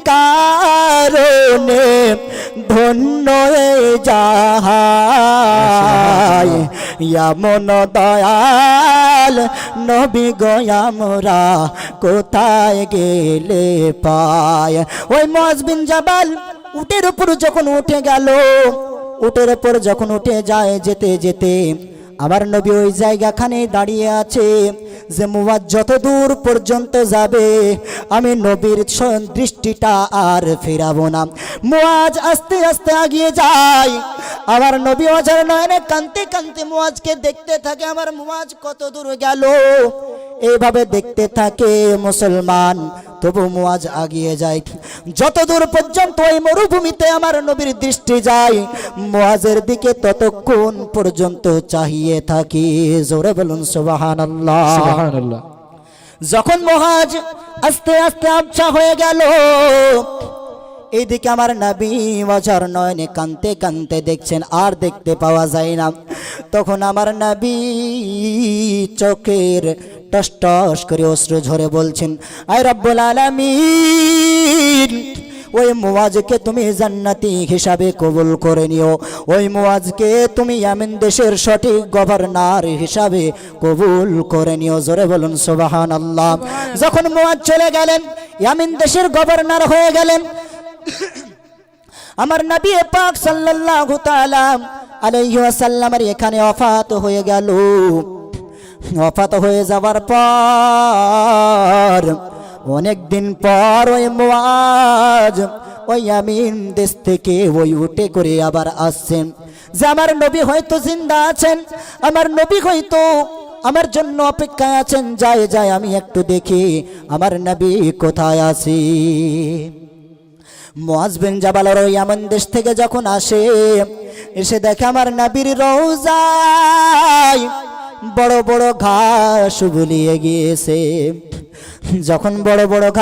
কারণে ধন্য যাহাই এমন দয়াল নবী গো আমরা কোথায় গেলে পায়। ওই মুআজ বিন জাবাল উটের উপর যখন উঠে গেল, উটের উপর যখন উঠে যায় যেতে যেতে আমার নবী ওই জায়গাখানে দাঁড়িয়ে আছে যে মুআজ যত দূর পর্যন্ত যাবে আমি নবীর দৃষ্টিটা আর ফেরাবো না। মুআজ আস্তে আস্তে এগিয়ে যায়, আমার নবী ওজার নয়নে কাঁদতে কাঁদতে মুআজকে দেখতে থাকে। আমার মুআজ কত দূর গেল এইভাবে দেখতে থাকে মুসলমান, তবু মুআজ এগিয়ে যায়। যত দূর পর্যন্ত ওই মরুভূমিতে আমার নবীর দৃষ্টি যায় মুআজের দিকে ততক্ষণ পর্যন্ত চাহিয়ে থাকি। জোরে বলুন সুবহানাল্লাহ। সুবহানাল্লাহ। যখন মুআজ আস্তে আস্তে আবছা হয়ে গেল, এইদিকে আমার নবী ওজার নয়নে কাঁদতে কাঁদতে দেখছেন, আর দেখতে পাওয়া যায় না। তখন আমার নবী চোখের টস টস করে অশ্রু ঝরে বলছেন, আয় রব্বুল আলামিন, ওই মুআজকে তুমি জান্নাতি হিসাবে কবুল করে নিও, ওই মুআজকে তুমি ইয়ামেন দেশের সঠিক গভর্নর হিসাবে কবুল করে নিও। জোরে বলুন সুবহানাল্লাহ। যখন মুআজ চলে গেলেন, ইয়ামেন দেশের গভর্নর হয়ে গেলেন, আমার নবী পাক সাল্লাল্লাহু তাআলা আলাইহি ওয়াসাল্লামের এখানে ওফাত হয়ে গেল। ওফাত হয়ে যাওয়ার পর অনেক দিন পর ওই মুআজ ওই ইয়ামেন দেশ থেকে ওই উটে করে আবার আসছেন যে আমার নবী হয়তো জিন্দা আছেন, আমার নবী হয়তো আমার জন্য অপেক্ষায় আছেন, যায় যায় আমি একটু দেখি আমার নবী কোথায় আছে। মুআজ বিন জাবাল ওই ইয়ামেন দেশ থেকে যখন আসে, এসে দেখে আমার নবীর রওজায় বড় বড় ঘাস বুলিয়ে গিয়েছে। যখন বড় বড় ঘাস